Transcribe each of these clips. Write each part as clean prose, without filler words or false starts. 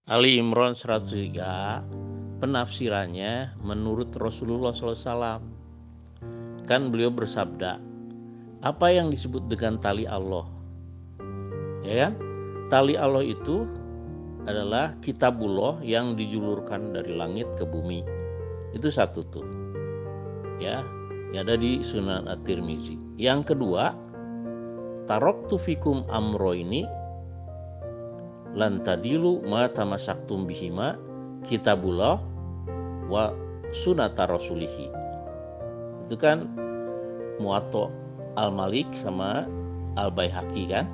Ali Imran 103 penafsirannya menurut Rasulullah SAW. Kan beliau bersabda, apa yang disebut dengan tali Allah? Ya kan? Tali Allah itu adalah kitabullah yang dijulurkan dari langit ke bumi. Itu satu tuh. Ya, yang ada di Sunan At-Tirmizi. Yang kedua, taraktu fikum amro ini lan tadilu ma tamasaktum bihima kitabullah wa sunata rasulihi. Itu kan Muwatta Al-Malik sama Al-Baihaqi kan.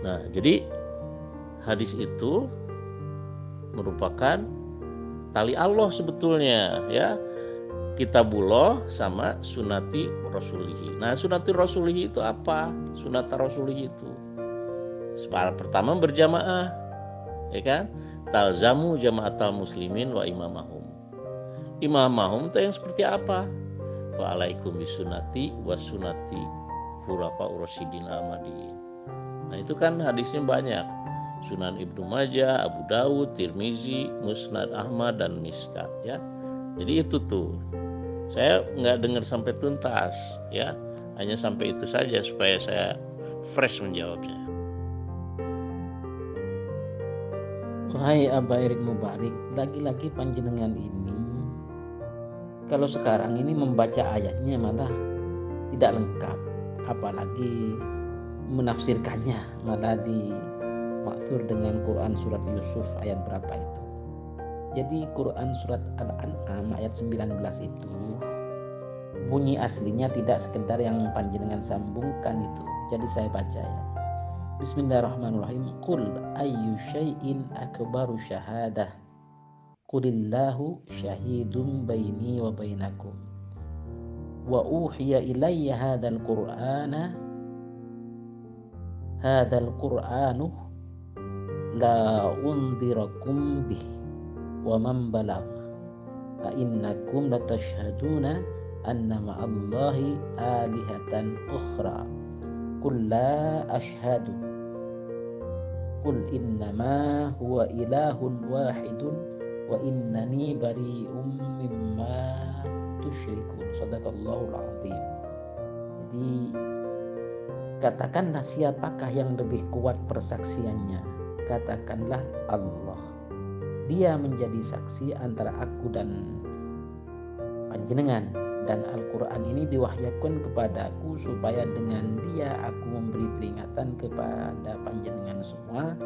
Nah, jadi hadis itu merupakan tali Allah sebetulnya ya. Kitabullah sama sunati rasulihi. Nah, sunati rasulihi itu apa? Sunata rasulihi itu pertama berjamaah, ya kan? Talzamu jama'atal muslimin wa imamahum. Imamahum itu yang seperti apa? Wa alaikum bisunati wa sunati khulafa urasyidin al-mahdiyin. Nah, itu kan hadisnya banyak. Sunan Ibnu Majah, Abu Dawud, Tirmizi, Musnad Ahmad dan Miskat ya. Jadi itu tuh. Saya nggak dengar sampai tuntas ya. Hanya sampai itu saja supaya saya fresh menjawabnya. Wahai Aba Erik Mubarik, lagi-lagi panjenengan ini kalau sekarang ini membaca ayatnya malah tidak lengkap, apalagi menafsirkannya malah dimaksur dengan Quran surat Yusuf ayat berapa itu. Jadi Quran surat Al-An'am ayat 19 itu bunyi aslinya tidak sekedar yang panjenengan sambungkan itu. Jadi saya baca ya. Bismillahirrahmanirrahim. Qul ayyu syai'in akbaru syahadah. Qulillahu syahidun baini wa bainakum. Wa uhiya ilayya hadzal qur'anu la undirakum bih wa man balagh. Fa innakum latashhaduna anna ma'allahi alihatan ukhra. Qul la ashhadu. Qul innama huwa ilahun wahidun wa innani bari'um mimma tusyrikun. Shadaqallahul azim. Jadi katakanlah siapakah yang lebih kuat persaksiannya? Katakanlah Allah. Dia menjadi saksi antara aku dan panjenengan, dan Al-Quran ini diwahyukan kepadaku supaya dengan dia aku memberi peringatan kepada panjenengan semua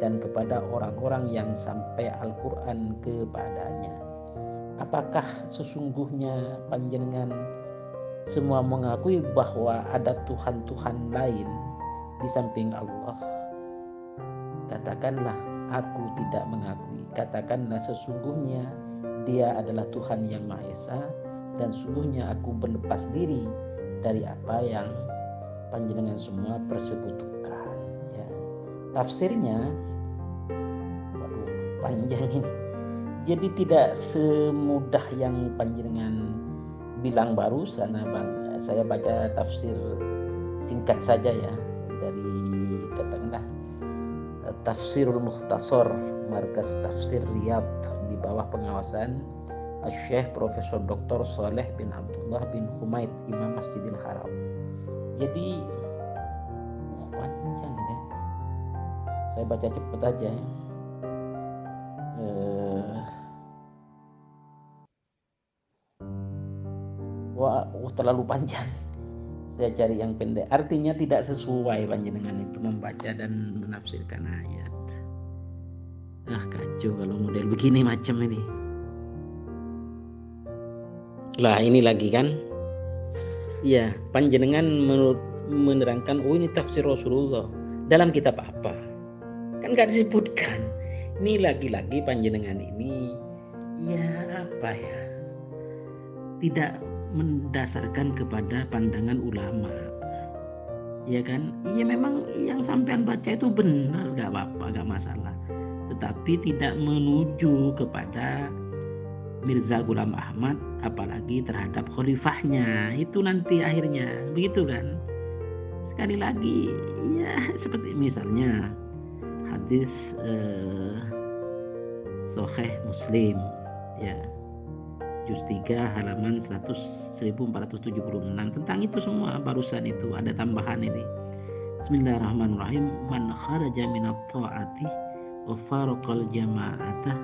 dan kepada orang-orang yang sampai Al-Quran kepadanya. Apakah sesungguhnya panjenengan semua mengakui bahwa ada Tuhan-Tuhan lain di samping Allah? Katakanlah, aku tidak mengakui. Katakanlah, sesungguhnya Dia adalah Tuhan yang Maha Esa, dan sungguhnya aku berlepas diri dari apa yang panjenengan semua persekutukan. Ya. Tafsirnya, waduh, panjang ini. Jadi tidak semudah yang panjenengan bilang barusan, Bang. Saya baca tafsir singkat saja ya, dari katakanlah Tafsirul Mukhtasar Markas Tafsir Riyadh di bawah pengawasan Syekh Profesor Dr. Saleh bin Abdullah bin Humaid, Imam Masjidil Haram. Jadi panjang ya. Saya baca cepat aja ya. Terlalu panjang. Saya cari yang pendek. Artinya tidak sesuai panjenengan itu membaca dan menafsirkan ayat. Kacau kalau model begini macam ini. Lah ini lagi kan. Ya, panjenengan menerangkan, oh ini tafsir Rasulullah. Dalam kitab apa? Kan gak disebutkan. Ini lagi-lagi panjenengan ini, ya apa ya, tidak mendasarkan kepada pandangan ulama. Ya kan? Iya memang yang sampean baca itu benar, gak apa-apa, gak masalah. Tetapi tidak menuju kepada Mirza Ghulam Ahmad, apalagi terhadap khalifahnya. Itu nanti akhirnya, begitu kan? Sekali lagi, ya seperti misalnya hadis Sahih Muslim ya, juz 3 halaman 1476. Tentang itu semua barusan itu ada tambahan ini. Bismillahirrahmanirrahim. Man kharaja minat ta'ati wa faraqal jama'ata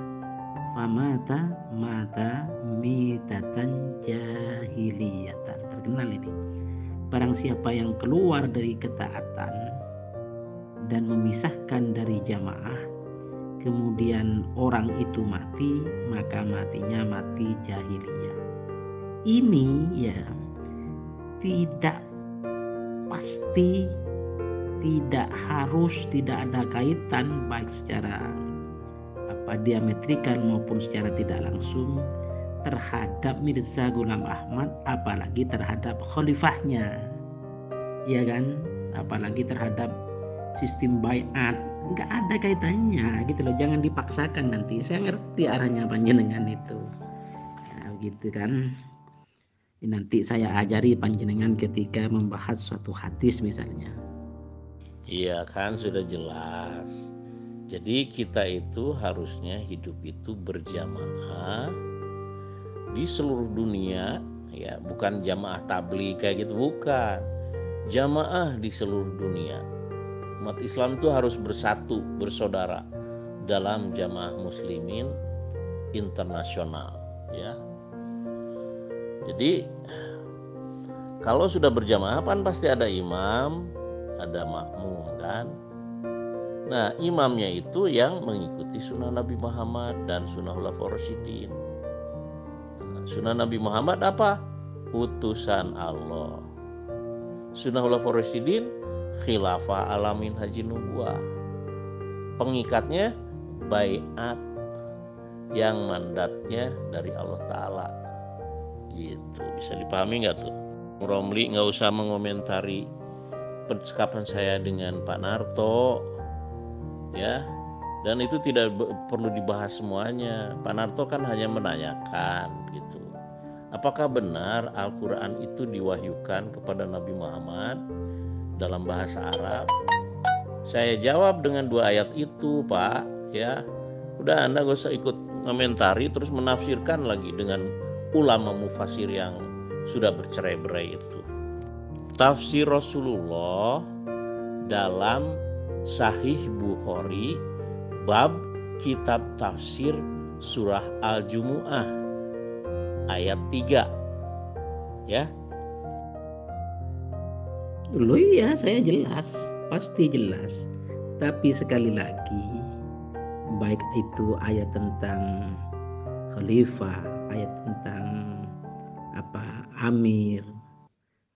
famata mata mitatan jahiliyatan. Terkenal ini. Barang siapa yang keluar dari ketaatan dan memisahkan dari jamaah, kemudian orang itu mati, maka matinya mati jahiliyah. Ini ya tidak pasti, tidak harus, tidak ada kaitan baik secara diametrikal maupun secara tidak langsung terhadap Mirza Ghulam Ahmad, apalagi terhadap khalifahnya, ya kan, apalagi terhadap sistem baiat, nggak ada kaitannya gitu loh. Jangan dipaksakan, nanti saya ngerti arahnya panjenengan itu ya, gitu kan. Nanti saya ajari panjenengan ketika membahas suatu hadis misalnya. Iya kan, sudah jelas. Jadi kita itu harusnya hidup itu berjamaah di seluruh dunia ya, bukan jamaah tabligh kayak gitu, bukan. Jamaah di seluruh dunia. Umat Islam itu harus bersatu, bersaudara dalam jamaah muslimin internasional ya. Jadi kalau sudah berjamaah kan pasti ada imam, ada makmum kan. Nah, imamnya itu yang mengikuti sunnah Nabi Muhammad dan sunnah Khulafaur Rasyidin. Sunnah Nabi Muhammad apa? Utusan Allah. Sunnah Khulafaur Rasyidin khilafah alamin haji nubuwah. Pengikatnya baiat yang mandatnya dari Allah Ta'ala. Gitu, bisa dipahami nggak tuh? Romli nggak usah mengomentari percakapan saya dengan Pak Narto ya, dan itu tidak perlu dibahas semuanya. Pak Narto kan hanya menanyakan gitu, apakah benar Al-Quran itu diwahyukan kepada Nabi Muhammad dalam bahasa Arab? Saya jawab dengan 2 ayat itu, Pak ya. Udah, Anda gak usah ikut komentari terus menafsirkan lagi dengan ulama mufasir yang sudah bercerai-berai itu. Tafsir Rasulullah dalam Sahih Bukhari bab kitab tafsir surah Al-Jumu'ah ayat 3 ya. Loh iya, saya jelas, pasti jelas. Tapi sekali lagi, baik itu ayat tentang khalifah, ayat tentang amir,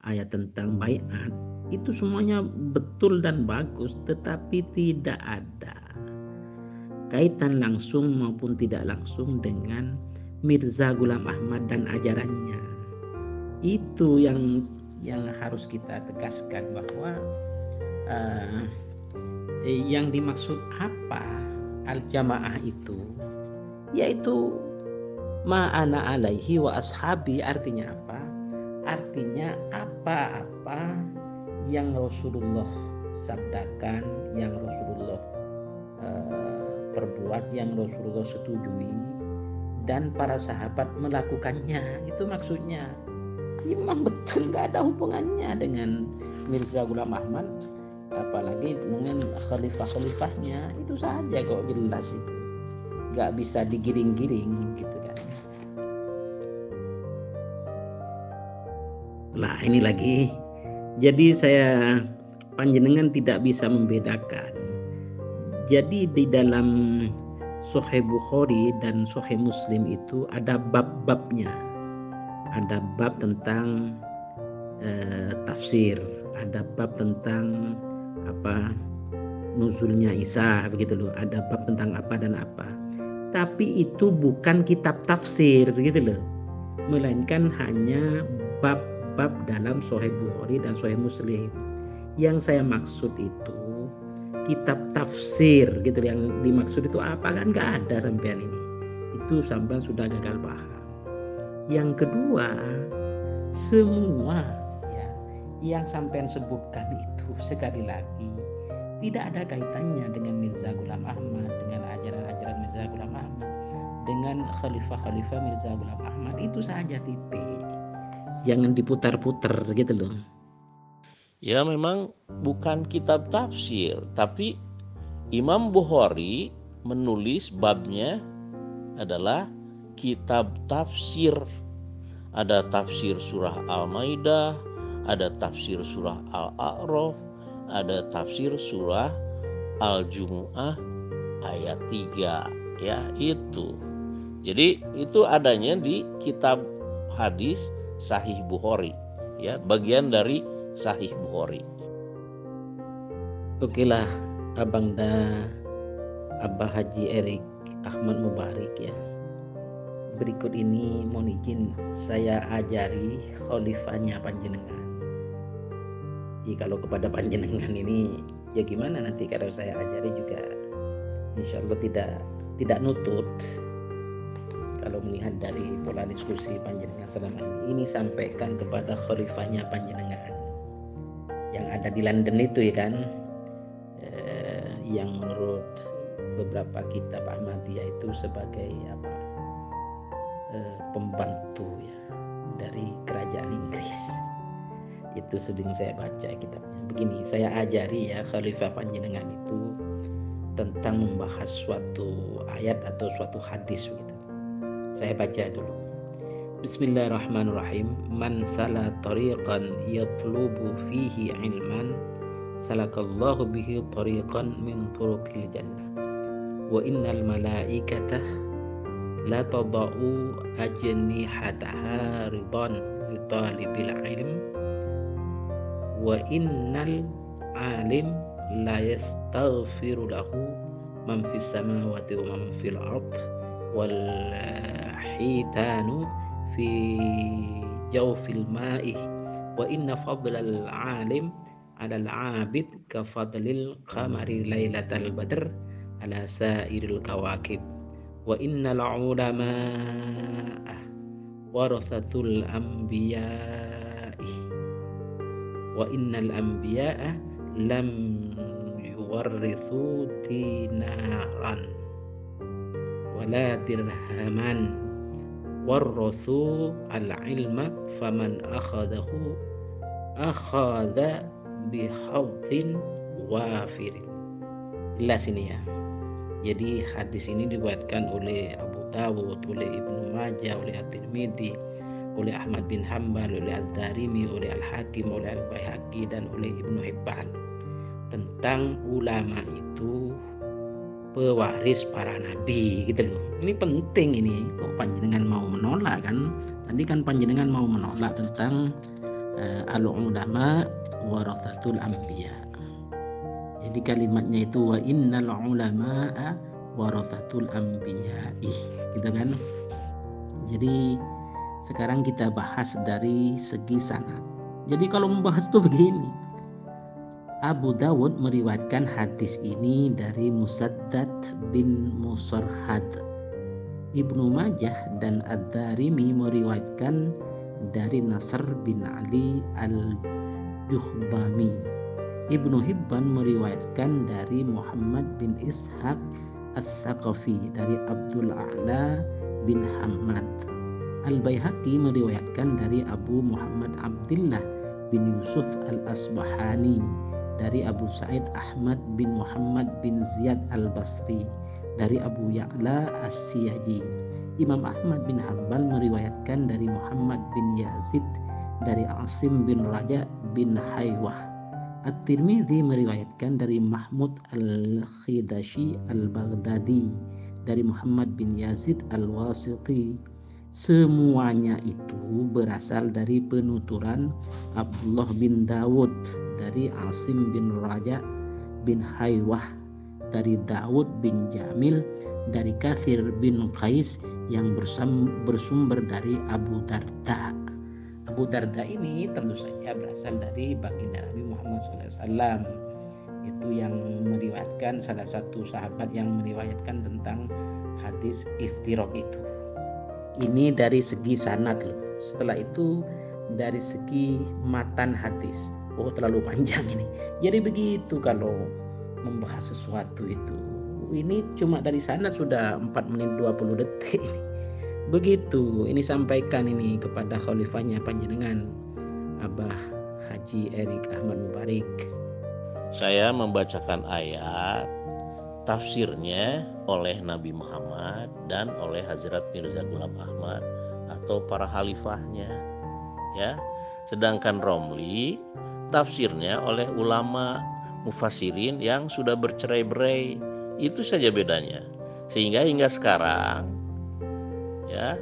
ayat tentang baiat, itu semuanya betul dan bagus, tetapi tidak ada kaitan langsung maupun tidak langsung dengan Mirza Ghulam Ahmad dan ajarannya. Itu yang harus kita tegaskan, bahwa yang dimaksud apa al-jamaah itu, yaitu ma'ana alaihi wa ashabi. Artinya apa? Artinya apa-apa yang Rasulullah sabdakan, yang Rasulullah perbuat, yang Rasulullah setujui, dan para sahabat melakukannya. Itu maksudnya. Memang betul gak ada hubungannya dengan Mirza Ghulam Ahmad, apalagi dengan khalifah-khalifahnya. Itu saja kok, jelas itu, gak bisa digiring-giring gitu kan. Nah ini lagi, jadi panjenengan tidak bisa membedakan. Jadi di dalam Sahih Bukhari dan Sahih Muslim itu ada bab-babnya. Ada bab tentang tafsir, ada bab tentang nuzulnya Isa, begitu loh. Ada bab tentang apa dan apa. Tapi itu bukan kitab tafsir, gitu loh. Melainkan hanya bab-bab dalam Sahih Bukhari dan Sahih Muslim. Yang saya maksud itu kitab tafsir, gitu. Yang dimaksud itu apa kan nggak ada sampean ini. Itu sampean sudah gagal paham. Yang kedua, semua ya yang sampean sebutkan itu, sekali lagi, tidak ada kaitannya dengan Mirza Ghulam Ahmad, dengan ajaran-ajaran Mirza Ghulam Ahmad. khalifah Mirza Ghulam Ahmad, itu saja titik. Jangan diputar-putar gitu loh. Ya memang bukan kitab tafsir, tapi Imam Bukhari menulis babnya adalah kitab tafsir. Ada tafsir surah Al-Maidah, ada tafsir surah Al-A'raf, ada tafsir surah Al-Jumu'ah ayat 3. Ya, itu. Jadi itu adanya di kitab hadis Sahih Bukhari, ya, bagian dari Sahih Bukhari. Oke lah, Abang Abah Haji Erik Ahmad Mubarik ya. Berikut ini mohon izin saya ajari khalifahnya panjenengan. Jadi kalau kepada panjenengan ini ya gimana nanti kalau saya ajari juga insya Allah tidak nutut. Kalau melihat dari pola diskusi panjenengan selama ini sampaikan kepada khalifahnya panjenengan yang ada di London itu ya kan, yang menurut beberapa kitab Ahmadiyah itu sebagai pembantu ya dari kerajaan Inggris. Itu sering saya baca kitabnya. Begini, saya ajari ya khalifah panjenengan itu tentang membahas suatu ayat atau suatu hadis gitu. Saya baca dulu. Bismillahirrahmanirrahim. Man sala tariqan yatlubu fihi ilman salakallahu bihi tariqan min turuqil jannah. Wa innal malaikata la tada'u ajnihataha ridan li talibil ilm. Wa innal alim la yastaghfiru lahu man fis samawati wa man fil ard wal hitanu fi jawfil ma'i wa inna fadlal alim 'alal 'abid ka fadlil qamari lailatal badr ala sairil kawakib wa innal ulama'a warathatul anbiya'i wa innal anbiya'a lam yuwarrithu dinaran wala dirhaman warrathu al-ilma faman akhadahu akhadha bihadhin wafirin. Jelas ini ya. Jadi hadis ini diriwayatkan oleh Abu Dawud, oleh Ibnu Majah, oleh At-Tirmidzi, oleh Ahmad bin Hanbal, oleh Al-Darimi, oleh Al-Hakim, oleh Al-Baihaqi dan oleh Ibnu Hibban tentang ulama itu pewaris para nabi gitu loh. Ini penting ini. Kok panjenengan mau menolak kan? Tadi kan panjenengan mau menolak tentang al-ulama warathatul anbiya. Jadi kalimatnya itu wa innal ulama'a warathatul anbiya'i gitu kan. Jadi sekarang kita bahas dari segi sanad. Jadi kalau membahas itu begini. Abu Dawud meriwayatkan hadis ini dari Musaddad bin Musarhad. Ibnu Majah dan Ad-Darimi meriwayatkan dari Nasr bin Ali al-Juhbami. Ibnu Hibban meriwayatkan dari Muhammad bin Ishaq al-Thaqafi dari Abdul A'la bin Hamad. Al-Baihaqi meriwayatkan dari Abu Muhammad Abdullah bin Yusuf al-Asbahani dari Abu Sa'id Ahmad bin Muhammad bin Ziyad al-Basri dari Abu Ya'la as-Siyaji. Imam Ahmad bin Hanbal meriwayatkan dari Muhammad bin Yazid dari Asim bin Raja bin Haywah. At-Tirmidzi meriwayatkan dari Mahmud al-Khidashi al-Baghdadi dari Muhammad bin Yazid al-Wasiti. Semuanya itu berasal dari penuturan Abdullah bin Dawud dari Asim bin Raja bin Haywah, dari Dawud bin Jamil, dari Kathir bin Qais yang bersumber dari Abu Darda. Abu Darda ini tentu saja berasal dari baginda Nabi Muhammad SAW. Itu yang meriwayatkan, salah satu sahabat yang meriwayatkan tentang hadis iftiraq itu. Ini dari segi sanad loh. Setelah itu dari segi matan hadis. Oh terlalu panjang ini. Jadi begitu kalau membahas sesuatu itu. Ini cuma dari sanad sudah 4 menit 20 detik. Begitu, ini sampaikan ini kepada khalifahnya panjenengan Abah Haji Erik Ahmad Mubarik. Saya membacakan ayat tafsirnya oleh Nabi Muhammad dan oleh Hazrat Mirza Ghulam Ahmad atau para khalifahnya, ya. Sedangkan Romli tafsirnya oleh ulama mufassirin yang sudah bercerai-berai. Itu saja bedanya. Sehingga hingga sekarang, ya,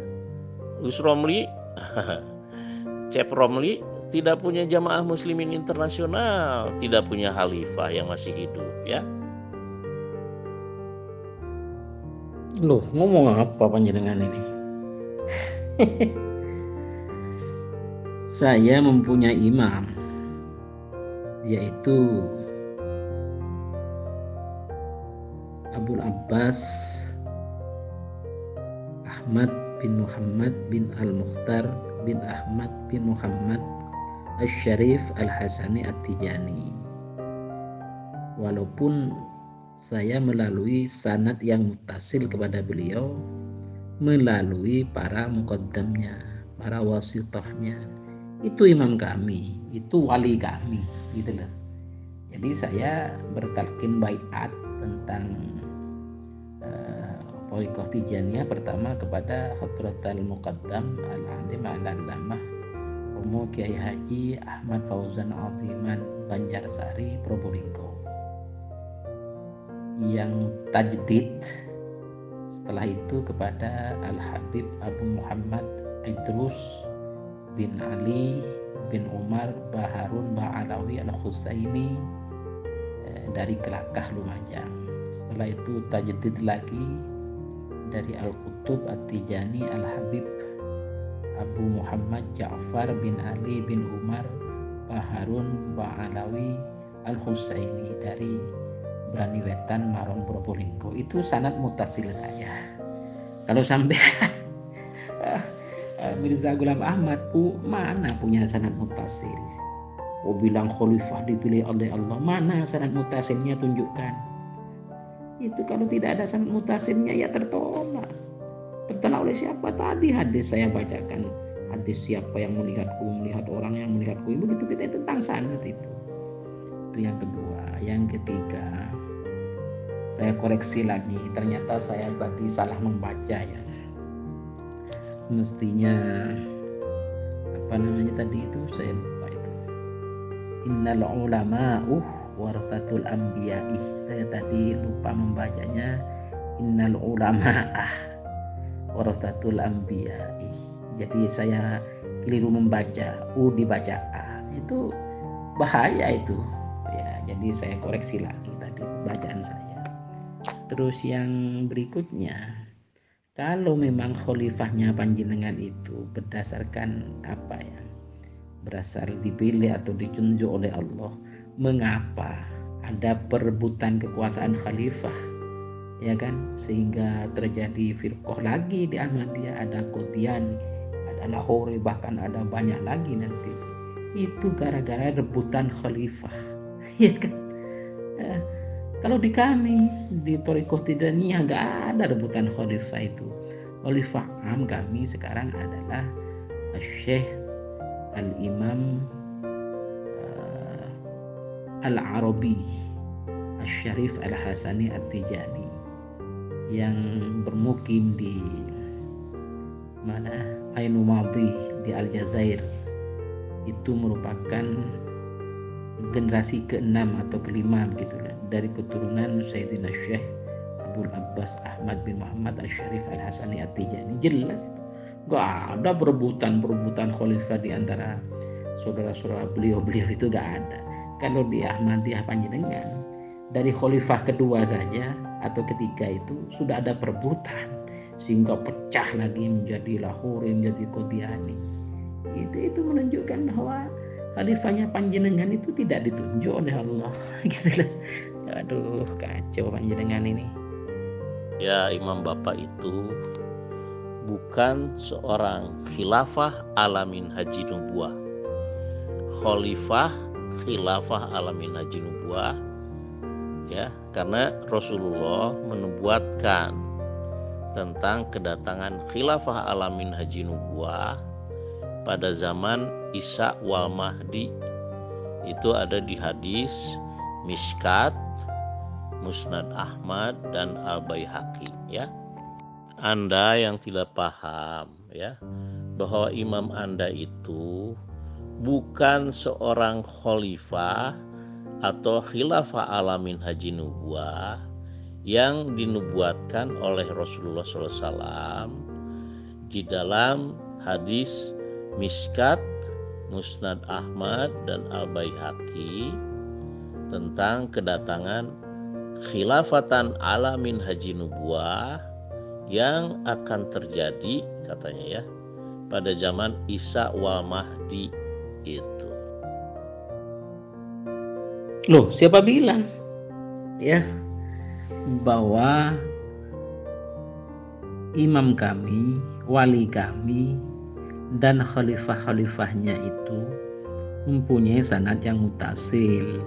Gus Romli Cep Romli tidak punya jamaah muslimin internasional, tidak punya khalifah yang masih hidup, ya. Loh, ngomong apa panjenengan ini? Saya mempunyai imam, yaitu Abul Abbas Ahmad bin Muhammad bin Al-Mukhtar bin Ahmad bin Muhammad Asy-Syarif Al-Hasani At-Tijani. Walaupun saya melalui sanad yang muttasil kepada beliau, melalui para muqaddamnya, para wasithahnya, itu imam kami, itu wali kami, gitu loh. Jadi saya bertalqin baiat tentang Thariqah Tijaniyah pertama kepada Hadratul Muqaddam Al-Alim Al-Allamah Romo Kiai Haji Ahmad Fauzan Athiman Banjarsari Probolinggo. Yang tajdid setelah itu kepada Al-Habib Abu Muhammad Idrus bin Ali bin Umar Baharun Ba'alawi Al-Husaini dari Kelakah Lumajang. Setelah itu tajdid lagi dari Al-Qutub At-Tijani Al-Habib Abu Muhammad Ja'far bin Ali bin Umar Baharun Ba'alawi Al-Husaini dari Braniwetan Maron Probolinggo. Itu sanad mutasil saya. Kalau sampai Mirza Ghulam Ahmad mana punya sanad mutasil? Oh, bilang khalifah dipilih oleh Allah, mana sanad mutasilnya, tunjukkan. Itu kalau tidak ada sanad mutasilnya ya tertolak. Tertolak oleh siapa? Tadi hadis saya bacakan, hadis siapa yang melihatku, melihat orang yang melihatku. Begitu kita tentang sanad itu yang kedua. Yang ketiga, saya koreksi lagi, ternyata saya tadi salah membaca ya. Mestinya apa namanya tadi itu, saya lupa itu. Innal ulama'u warathatul anbiya'i. Saya tadi lupa membacanya innal ulama'ah warathatul anbiya'i. Jadi saya keliru membaca, dibaca a. Itu bahaya itu. Ya, jadi saya koreksi lagi tadi bacaan saya. Terus yang berikutnya, kalau memang khalifahnya panjenengan itu berdasarkan apa ya, berasal dipilih atau ditunjuk oleh Allah, mengapa ada perebutan kekuasaan khalifah, ya kan, sehingga terjadi firqah lagi di Ahmadiyah, ada Qadiani, ada Lahore, bahkan ada banyak lagi nanti. Itu gara-gara rebutan khalifah, ya kan. Kalau di kami di Thariqah Tijaniyah nggak ada rebutan khalifah itu. Khalifah am kami sekarang adalah Syekh Al-Imam Al-Arabi Asy-Syarif Al-Hasani At-Tijani yang bermukim di mana, Ainu Madi di Aljazair. Itu merupakan generasi ke-6 atau ke-5 begitulah dari keturunan Sayyidina Syekh Abul Abbas Ahmad bin Muhammad Asy-Syarif Al-Hasani At-Tijani. Jelas gak ada perebutan khalifah di antara saudara-saudara beliau itu, gak ada. Kalau di Ahmadiyah panjenengan dari khalifah kedua saja atau ketiga itu sudah ada perebutan sehingga pecah lagi menjadi Lahore, menjadi Qadiani. Itu menunjukkan bahwa khalifahnya panjenengan itu tidak ditunjuk oleh Allah. Gitu. Aduh, kacau panjenengan ini. Ya, imam bapak itu bukan seorang khilafah alamin haji nubuah. Khilafah alamin haji nubuah, ya, karena Rasulullah menubuatkan tentang kedatangan khilafah alamin haji nubuwah pada zaman Isa wal Mahdi. Itu ada di hadis Mishkat, Musnad Ahmad dan Al-Baihaqi, ya. Anda yang tidak paham, ya, bahwa imam Anda itu bukan seorang khalifah atau khilafah alamin haji nubuwah yang dinubuatkan oleh Rasulullah SAW di dalam hadis Mishkat, Musnad Ahmad dan Al-Baihaqi tentang kedatangan khilafatan alamin haji nubuwah yang akan terjadi, katanya, ya, pada zaman Isa wal Mahdi itu. Loh, siapa bilang ya bahwa imam kami, wali kami dan khalifah-khalifahnya itu mempunyai sanad yang mutasil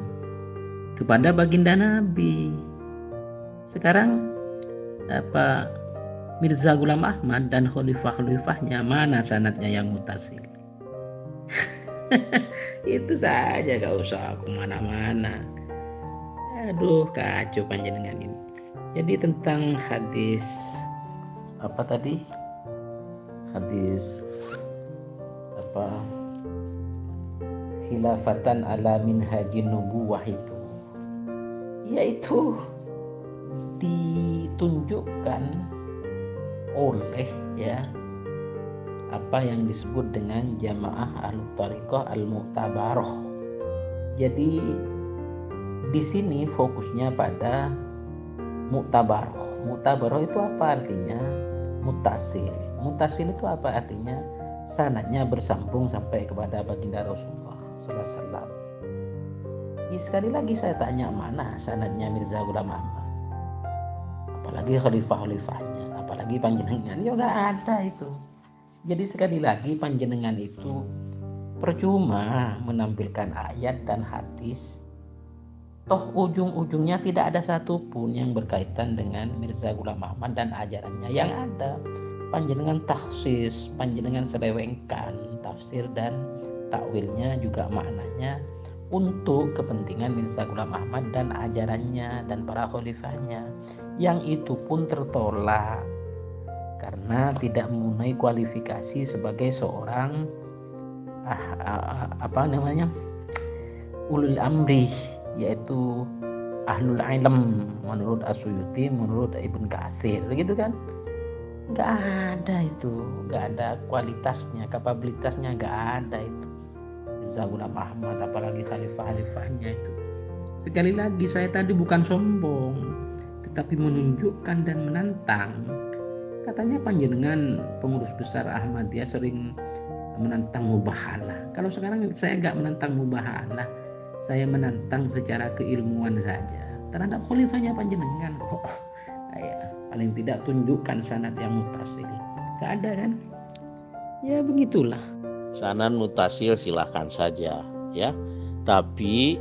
kepada baginda Nabi? Sekarang Mirza Ghulam Ahmad dan khalifah-khalifahnya, mana sanadnya yang mutasil? Itu saja, gak usah aku mana-mana. Aduh, kacau panjenengan ini. Jadi tentang hadis hadis khilafatan ala minhajin nubuwah itu, yaitu ditunjukkan oleh apa yang disebut dengan jamaah al-tariqah al-mu'tabaroh. Jadi di sini fokusnya pada mu'tabaroh. Mu'tabaroh itu apa artinya? Mutasil. Mutasil itu apa artinya? Sanadnya bersambung sampai kepada baginda Rasulullah SAW. Sekali lagi saya tanya, mana sanadnya Mirza Ghulam Ahmad? Apalagi khalifah-khalifahnya, apalagi panjenengan, ya nggak ada itu. Jadi sekali lagi panjenengan itu percuma menampilkan ayat dan hadis, toh ujung-ujungnya tidak ada satupun yang berkaitan dengan Mirza Ghulam Ahmad dan ajarannya. Yang ada panjenengan taksis, panjenengan selewengkan tafsir dan takwilnya juga maknanya untuk kepentingan Mirza Ghulam Ahmad dan ajarannya dan para khalifahnya, yang itu pun tertolak karena tidak memenuhi kualifikasi sebagai seorang ulul amri, yaitu ahlul ilm menurut As-Suyuti, menurut Ibn Katsir, begitu kan? Nggak ada itu, nggak ada kualitasnya, kapabilitasnya nggak ada itu. Mirza Ghulam Ahmad apalagi khalifah-khalifahnya itu. Sekali lagi saya tadi bukan sombong, tetapi menunjukkan dan menantang. Katanya panjenengan pengurus besar Ahmadiyah sering menantang mubahalah. Kalau sekarang saya nggak menantang mubahalah, saya menantang secara keilmuan saja terhadap khalifahnya panjenengan. Paling tidak tunjukkan sanad yang mutasil. Nggak ada kan? Ya begitulah. Sanad mutasil silahkan saja, ya, tapi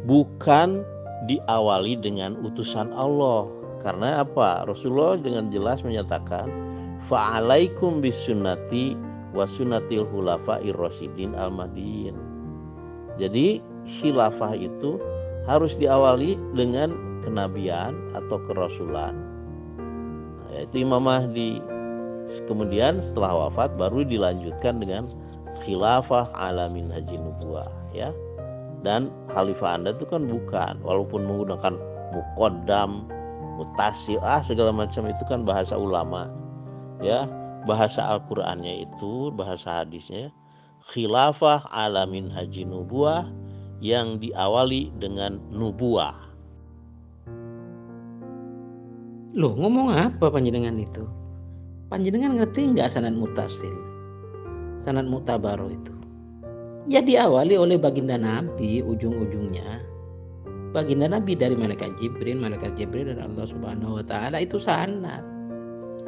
bukan diawali dengan utusan Allah. Karena apa? Rasulullah dengan jelas menyatakan, fa'alaikum bisunnati wa sunnatil khulafa'ir rasyidin al-mahdiyyin. Jadi khilafah itu harus diawali dengan kenabian atau kerasulan, yaitu Imam Mahdi. Kemudian setelah wafat baru dilanjutkan dengan khilafah alamin haji nubuwah, ya. Dan khalifah Anda itu kan bukan, walaupun menggunakan muqaddam, mutasil, segala macam itu kan bahasa ulama, ya. Bahasa Al-Qur'annya itu, bahasa hadisnya, khilafah alamin haji nubuwah yang diawali dengan nubuwah. Loh, ngomong apa panjenengan itu? Panjenengan ngerti nggak sanad mutasil? Sanad mu'tabaroh itu ya diawali oleh baginda Nabi, ujung-ujungnya baginda Nabi dari malaikat Jibril dan Allah Subhanahu wa taala, itu sanad.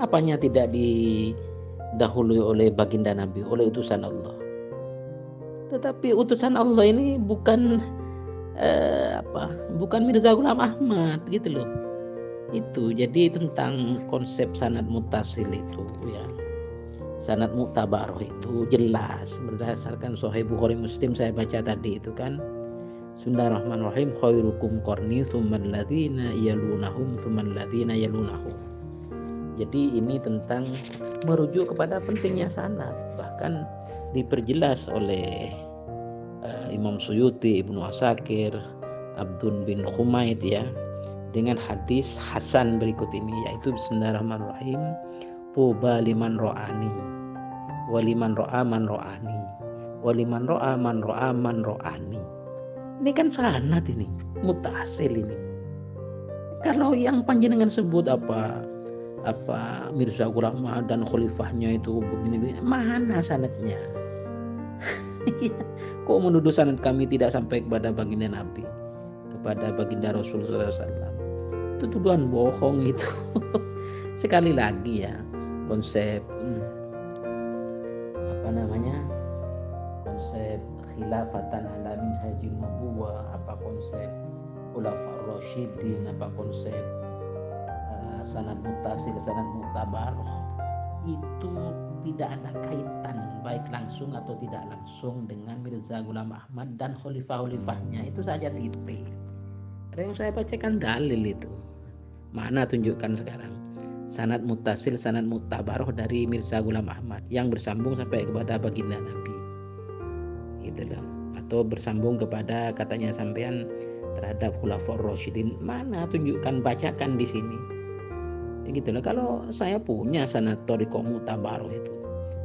Apanya tidak didahului oleh baginda Nabi, oleh utusan Allah? Tetapi utusan Allah ini bukan bukan Mirza Ghulam Ahmad, gitu loh. Itu jadi tentang konsep sanad muttasil itu ya. Sanad mu'tabaroh itu jelas berdasarkan Sahih Bukhari Muslim saya baca tadi itu kan. Bismillahirrahmanirrahim, khairukum qarni tsummal ladzina yalunahum tsummal ladzina yalunahum. Jadi ini tentang merujuk kepada pentingnya sanad, bahkan diperjelas oleh Imam Suyuti, Ibnu Asakir, Abdun bin Humaid ya, dengan hadis hasan berikut ini, yaitu Bismillahirrahmanirrahim, tuba liman ro'ani waliman ro'a man ro'ani waliman ro'a man ro'a man ro'ani. Ini kan sanad, ini mutasil ini. Kalau yang panjenengan sebut apa Mirza Ghulam Ahmad dan khalifahnya itu begini, mana sanadnya? Kok menuduh sanad kami tidak sampai kepada baginda Nabi, kepada baginda Rasulullah SAW? Itu tuduhan bohong itu. Sekali lagi ya, konsep konsep khilafatan ala minhajin nubuwah, apa konsep khulafaur rasyidin, apa konsep sanad muttasil, sanad mu'tabaroh, itu tidak ada kaitan baik langsung atau tidak langsung dengan Mirza Ghulam Ahmad dan khalifah-khalifahnya. Itu saja titik. Yang saya bacakan dalil itu. Mana tunjukkan sekarang sanad muttasil, sanad mu'tabaroh dari Mirza Ghulam Ahmad yang bersambung sampai kepada baginda Nabi, gitu loh. Atau bersambung kepada katanya sampean terhadap khulafaur rasyidin. Mana tunjukkan, bacakan di sini. Gitu loh. Kalau saya punya sanad thariqah mu'tabaroh itu,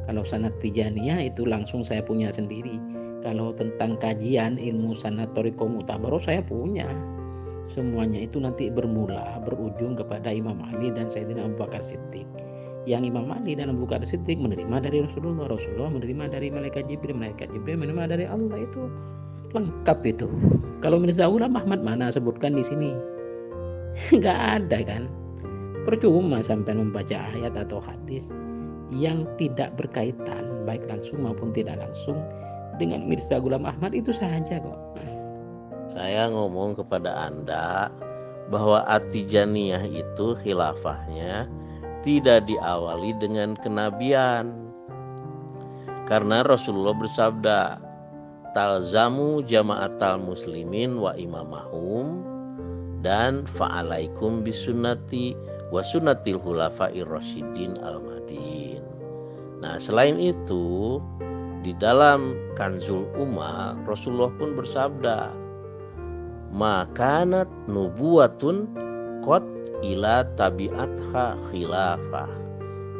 kalau sanad Tijaniyah itu langsung saya punya sendiri. Kalau tentang kajian ilmu sanad thariqah mu'tabaroh saya punya. Semuanya itu nanti berujung kepada Imam Ali dan Sayyidina Abu Bakar Siddiq. Yang Imam Ali dan Abu Bakar Siddiq menerima dari Rasulullah, Rasulullah menerima dari malaikat Jibril menerima dari Allah. Itu lengkap itu. Kalau Mirza Ghulam Ahmad mana sebutkan di sini? Nggak ada kan? Percuma sampai membaca ayat atau hadis yang tidak berkaitan baik langsung maupun tidak langsung dengan Mirza Ghulam Ahmad, itu saja kok. Saya ngomong kepada Anda bahwa At-Tijaniyah itu khilafahnya tidak diawali dengan kenabian. Karena Rasulullah bersabda, talzamu jama'atal muslimin wa imamahum, dan fa'alaikum bisunnati wa sunnatil khulafa'ir rasyidin al-mahdin. Nah, selain itu di dalam Kanzul Ummal Rasulullah pun bersabda, makanat nubuwatun qad ila tabi'atha khilafah,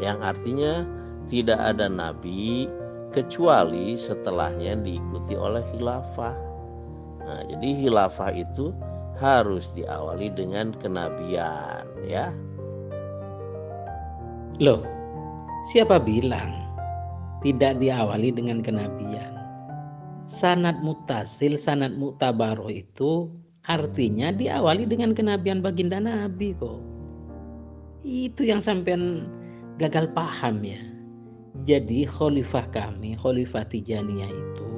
yang artinya tidak ada nabi kecuali setelahnya diikuti oleh khilafah. Nah, jadi khilafah itu harus diawali dengan kenabian ya. Loh, siapa bilang tidak diawali dengan kenabian? Sanad muttasil, sanad mu'tabaroh itu artinya diawali dengan kenabian baginda Nabi kok. Itu yang sampean gagal paham ya. Jadi khalifah kami, khalifah Tijaniyah itu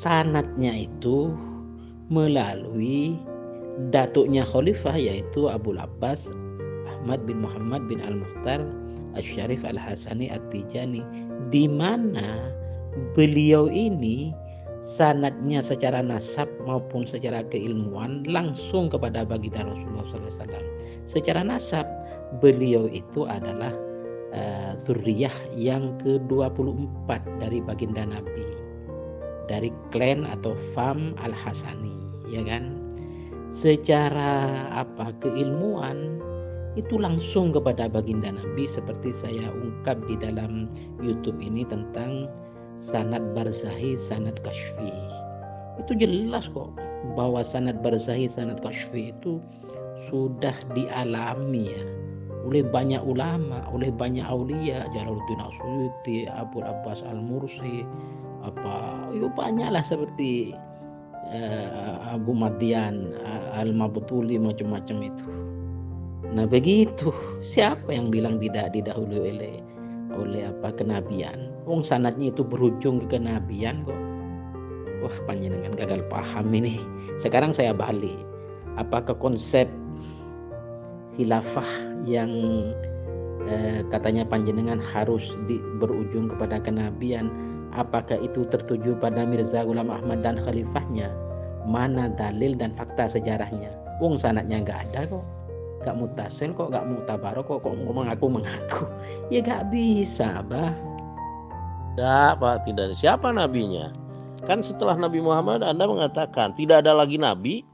sanadnya itu melalui datuknya khalifah, yaitu Abu Abbas Ahmad bin Muhammad bin Al-Mukhtar Asy-Syarif Al-Hasani At-Tijani, di mana beliau ini sanadnya secara nasab maupun secara keilmuan langsung kepada baginda Rasulullah SAW. Secara nasab beliau itu adalah dzurriyah yang ke-24 dari baginda Nabi, dari klan atau fam Al-Hasani, ya kan. Secara keilmuan itu langsung kepada baginda Nabi, seperti saya ungkap di dalam YouTube ini tentang sanad barzahi, sanad kashfi. Itu jelas kok bahwa sanad barzahi, sanad kashfi itu sudah dialami ya oleh banyak ulama, oleh banyak aulia, Jalaluddin As-Suyuti, Abu Abbas Al-Mursi, banyaklah seperti Abu Madian Al-Mabtuli, macam-macam itu. Nah begitu, siapa yang bilang tidak didahului oleh kenabian? Wong sanadnya itu berujung ke kenabian kok. Wah, panjenengan gagal paham ini. Sekarang saya balik. Apakah konsep khilafah yang katanya panjenengan harus berujung kepada kenabian, apakah itu tertuju pada Mirza Ghulam Ahmad dan khalifahnya? Mana dalil dan fakta sejarahnya? Wong sanadnya nggak ada kok, nggak mutasil kok, nggak mutabarok kok ngomong mengaku. Ya nggak bisa, bah. Tidak, Pak, tidak. Siapa nabinya? Kan setelah Nabi Muhammad Anda mengatakan tidak ada lagi nabi,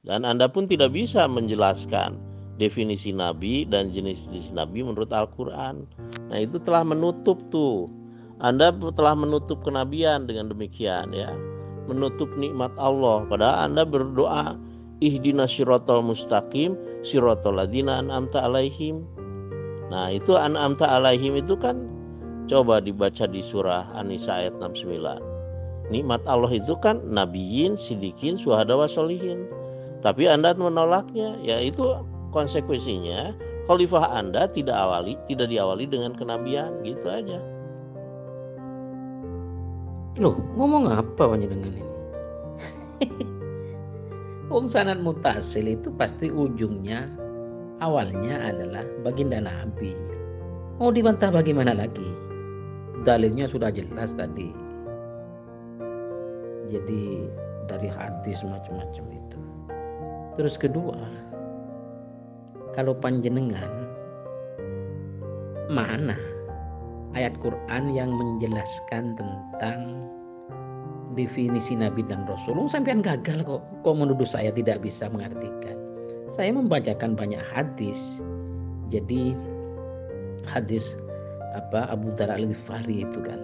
dan Anda pun tidak bisa menjelaskan definisi nabi dan jenis-jenis nabi menurut Al-Quran. Nah, itu telah menutup tuh. Anda telah menutup kenabian dengan demikian, ya. Menutup nikmat Allah. Padahal Anda berdoa, ihdinas siratal mustaqim, siratal ladzina an'amta alaihim. Nah, itu an'amta alaihim itu kan coba dibaca di surah An-Nisa ayat 69. Nikmat Allah itu kan nabiyin, sidikin, syuhada wa sholihin. Tapi Anda menolaknya, ya itu konsekuensinya khalifah Anda tidak diawali dengan kenabian, gitu aja. Loh, ngomong apa panjenengan ini? Wong sanad mutasil itu pasti ujungnya awalnya adalah baginda Nabi. Mau dibantah bagaimana lagi? Dalilnya sudah jelas tadi. Jadi dari hadis macam-macam itu. Terus kedua, kalau panjenengan mana ayat Quran yang menjelaskan tentang definisi Nabi dan Rasul? Sampean gagal kok menuduh saya tidak bisa mengartikan. Saya membacakan banyak hadis. Jadi hadis Abu Dzar Al-Ghifari itu kan,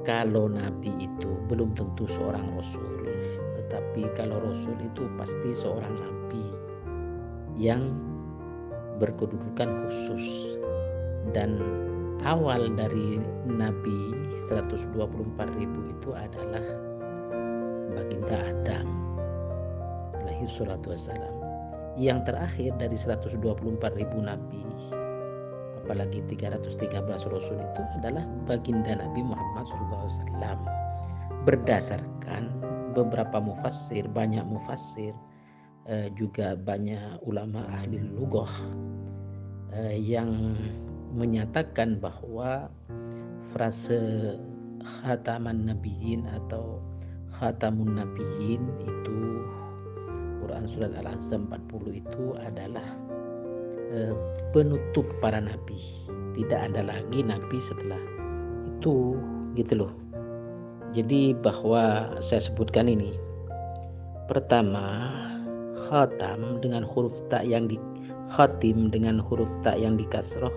kalau Nabi itu belum tentu seorang Rasul, tetapi kalau Rasul itu pasti seorang Nabi yang berkedudukan khusus. Dan awal dari Nabi 124.000 itu adalah baginda Adam alaihi salatu wassalam. Yang terakhir dari 124.000 Nabi, apalagi 313 Rasul itu adalah baginda Nabi Muhammad SAW. Berdasarkan beberapa mufassir, banyak mufassir, juga banyak ulama ahli lughah yang menyatakan bahwa frase khataman nabiyyin atau khatamun nabiyyin itu Quran surat Al-Ahzab 40 itu adalah penutup para nabi. Tidak ada lagi nabi setelah itu, gitu loh. Jadi bahwa saya sebutkan ini, pertama, khatam dengan huruf ta yang di khatim dengan huruf ta yang dikasroh,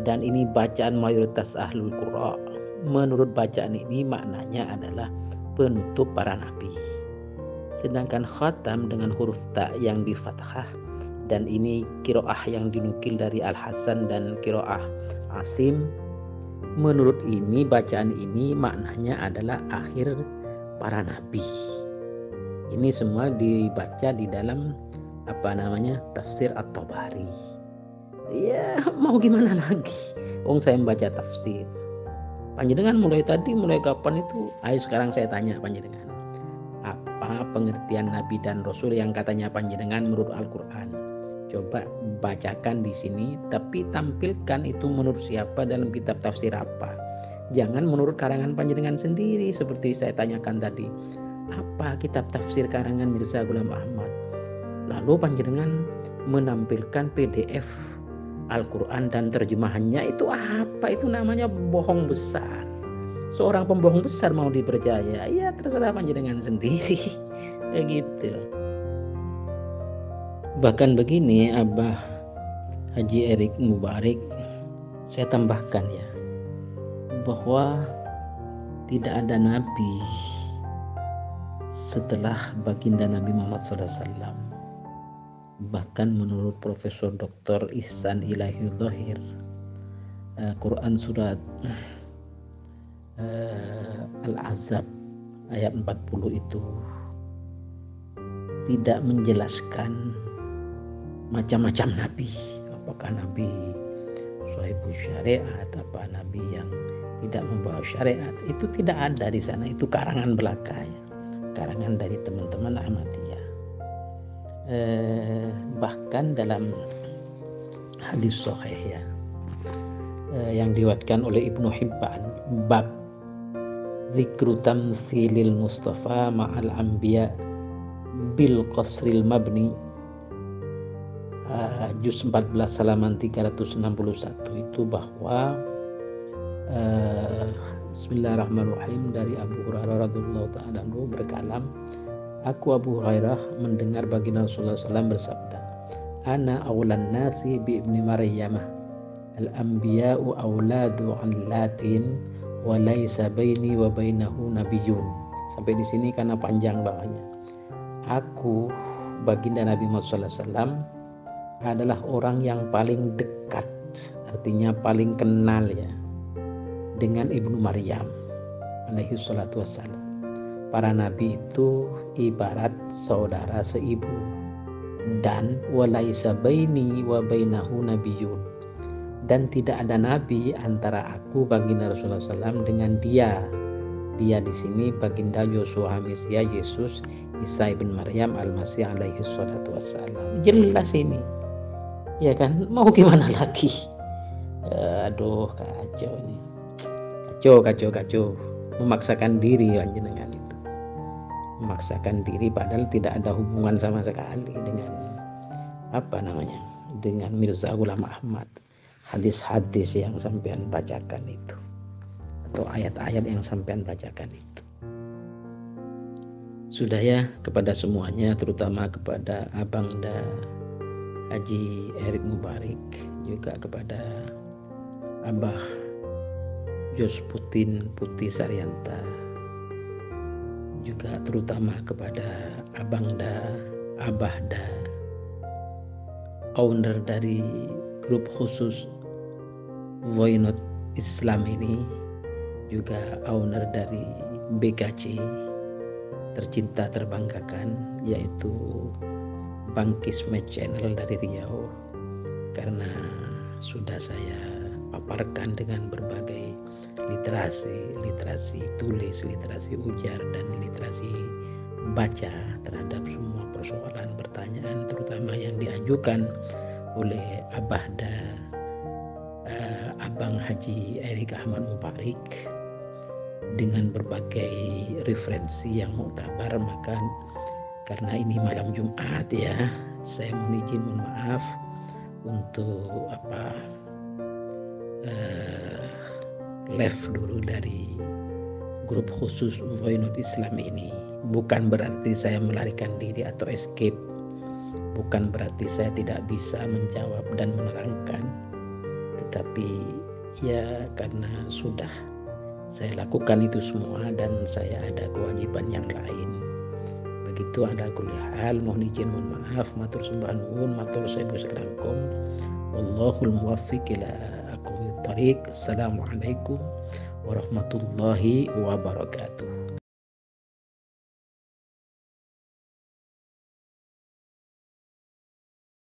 dan ini bacaan mayoritas ahlul qurra. Menurut bacaan ini maknanya adalah penutup para nabi. Sedangkan khatam dengan huruf ta yang di fathah, dan ini qiraah yang dinukil dari Al-Hasan dan qiraah Asim. Menurut ini bacaan ini maknanya adalah akhir para nabi. Ini semua dibaca di dalam tafsir At-Tabari. Ya mau gimana lagi? Saya membaca tafsir. Panjenengan mulai kapan itu? Ayo sekarang saya tanya panjenengan. Apa pengertian Nabi dan Rasul yang katanya panjenengan menurut Al-Quran? Coba bacakan di sini, tapi tampilkan itu menurut siapa, dalam kitab tafsir apa. Jangan menurut karangan panjenengan sendiri seperti saya tanyakan tadi. Apa kitab tafsir karangan Mirza Ghulam Ahmad? Lalu panjenengan menampilkan PDF Al-Quran dan terjemahannya. Itu apa? Itu namanya bohong besar. Seorang pembohong besar mau dipercaya, ya terserah panjenengan sendiri. Gitu. Bahkan begini, Abah Haji Erik Mubarik, saya tambahkan ya, bahwa tidak ada nabi setelah baginda Nabi Muhammad SAW. Bahkan menurut Profesor Dr. Ihsan Ilahi Dhahir, Quran surat Al-Ahzab ayat 40 itu tidak menjelaskan macam-macam nabi. Apakah nabi sahibus syariat, apa nabi yang tidak membawa syariat, itu tidak ada di sana. Itu karangan belaka ya, karangan dari teman-teman Ahmadiyah. Bahkan dalam hadis sahih ya, yang diriwayatkan oleh Ibnu Hibban, bab zikru tamtsilil Mustafa ma'al anbiya bil qasril mabni, juz 14 halaman 361, itu bahwa Bismillahirrahmanirrahim, dari Abu Hurairah radhiyallahu ta'ala anhu berkalam, aku Abu Hurairah mendengar baginda Rasulullah SAW bersabda, ana awlan nasi bi ibni Maryamah al-anbiya'u awladu an latin wa laisa baini wa bainahu nabiyyun. Sampai di sini karena panjang bawahnya. Aku baginda Nabi Muhammad SAW adalah orang yang paling dekat, artinya paling kenal ya, dengan Ibnu Maryam alaihi salatu wassalam. Para nabi itu ibarat saudara seibu, dan walaisa baini wa bainahu nabiyyun, dan tidak ada nabi antara aku baginda Rasulullah SAW dengan dia. Dia di sini baginda Yosua Mesia Yesus Isa ibn Maryam al-Masih alaihi salatu wassalam. Jelas ini ya kan, mau gimana lagi? Aduh, kacau ini, kacau. Memaksakan diri panjenengan itu, memaksakan diri padahal tidak ada hubungan sama sekali dengan dengan Mirza Ghulam Ahmad. Hadis-hadis yang sampean bacakan itu, atau ayat-ayat yang sampean bacakan itu. Sudah ya, kepada semuanya, terutama kepada Abangda Haji Erik Mubarik, juga kepada Abah Jos Putin Putih Saryanta, juga terutama kepada Abahda owner dari grup khusus Voinot Islam ini, juga owner dari BKC tercinta terbanggakan, yaitu Bang Kismet Channel dari Riau, karena sudah saya paparkan dengan berbagai literasi tulis, literasi ujar, dan literasi baca terhadap semua persoalan pertanyaan, terutama yang diajukan oleh Abahda Abang Haji Erik Ahmad Mubarik dengan berbagai referensi yang muktabar. Maka karena ini malam Jumat ya, saya mohon maaf untuk left dulu dari grup khusus Voinot Islam ini. Bukan berarti saya melarikan diri atau escape, bukan berarti saya tidak bisa menjawab dan menerangkan, tetapi ya karena sudah saya lakukan itu semua dan saya ada kewajiban yang lain. Begitu ala kulli hal, mohon maaf, matur sembah nuwun, matur sewu sekelangkung. Wallahul muwaffiq ila aqwamit thariq. Assalamualaikum warahmatullahi wabarakatuh.